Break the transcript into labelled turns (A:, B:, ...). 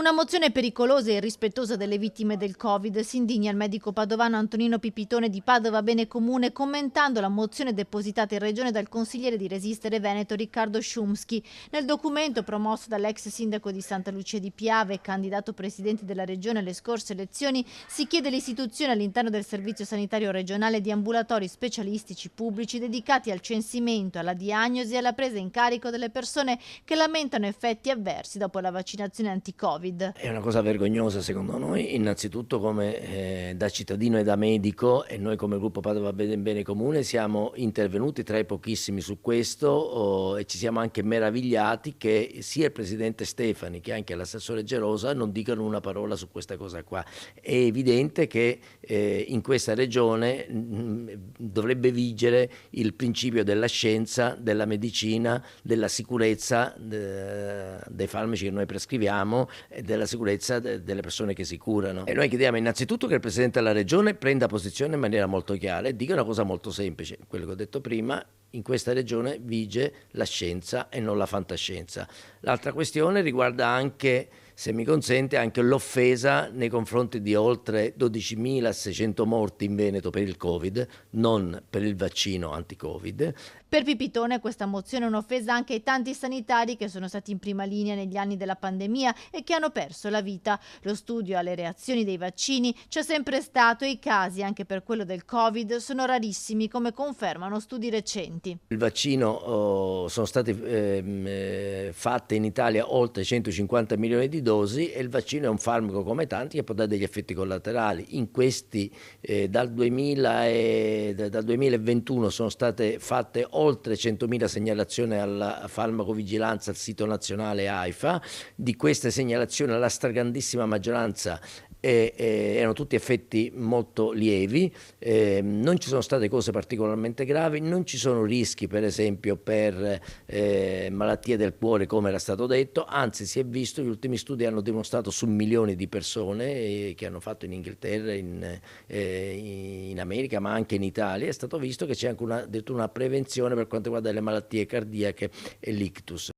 A: Una mozione pericolosa e irrispettosa delle vittime del Covid, si indigna il medico padovano Antonino Pipitone di Padova Bene Comune commentando la mozione depositata in regione dal consigliere di Resistere Veneto Riccardo Sciumschi. Nel documento promosso dall'ex sindaco di Santa Lucia di Piave e candidato presidente della regione alle scorse elezioni, si chiede l'istituzione all'interno del servizio sanitario regionale di ambulatori specialistici pubblici dedicati al censimento, alla diagnosi e alla presa in carico delle persone che lamentano effetti avversi dopo la vaccinazione anti-Covid.
B: È una cosa vergognosa secondo noi, innanzitutto come da cittadino e da medico, e noi come gruppo Padova Bene Comune siamo intervenuti tra i pochissimi su questo e ci siamo anche meravigliati che sia il presidente Stefani che anche l'assessore Gerosa non dicano una parola su questa cosa qua. È evidente che in questa regione dovrebbe vigere il principio della scienza, della medicina, della sicurezza dei farmaci che noi prescriviamo e della sicurezza delle persone che si curano. E noi chiediamo innanzitutto che il Presidente della Regione prenda posizione in maniera molto chiara e dica una cosa molto semplice, quello che ho detto prima: in questa regione vige la scienza e non la fantascienza. L'altra questione riguarda anche, se mi consente, anche l'offesa nei confronti di oltre 12.600 morti in Veneto per il Covid, non per il vaccino anti-Covid.
A: Per Pipitone questa mozione è un'offesa anche ai tanti sanitari che sono stati in prima linea negli anni della pandemia e che hanno perso la vita. Lo studio alle reazioni dei vaccini c'è sempre stato e i casi, anche per quello del Covid, sono rarissimi, come confermano studi recenti.
B: Il vaccino sono state fatte in Italia oltre 150 milioni di dosi e il vaccino è un farmaco come tanti che può dare degli effetti collaterali. In questi dal 2021 sono state fatte oltre 100.000 segnalazioni alla farmacovigilanza al sito nazionale AIFA. Di queste segnalazioni la stragrandissima maggioranza erano tutti effetti molto lievi, non ci sono state cose particolarmente gravi, non ci sono rischi per esempio per malattie del cuore come era stato detto, anzi si è visto, gli ultimi studi hanno dimostrato su milioni di persone che hanno fatto in Inghilterra, in America ma anche in Italia, è stato visto che c'è anche addirittura una prevenzione per quanto riguarda le malattie cardiache e l'ictus.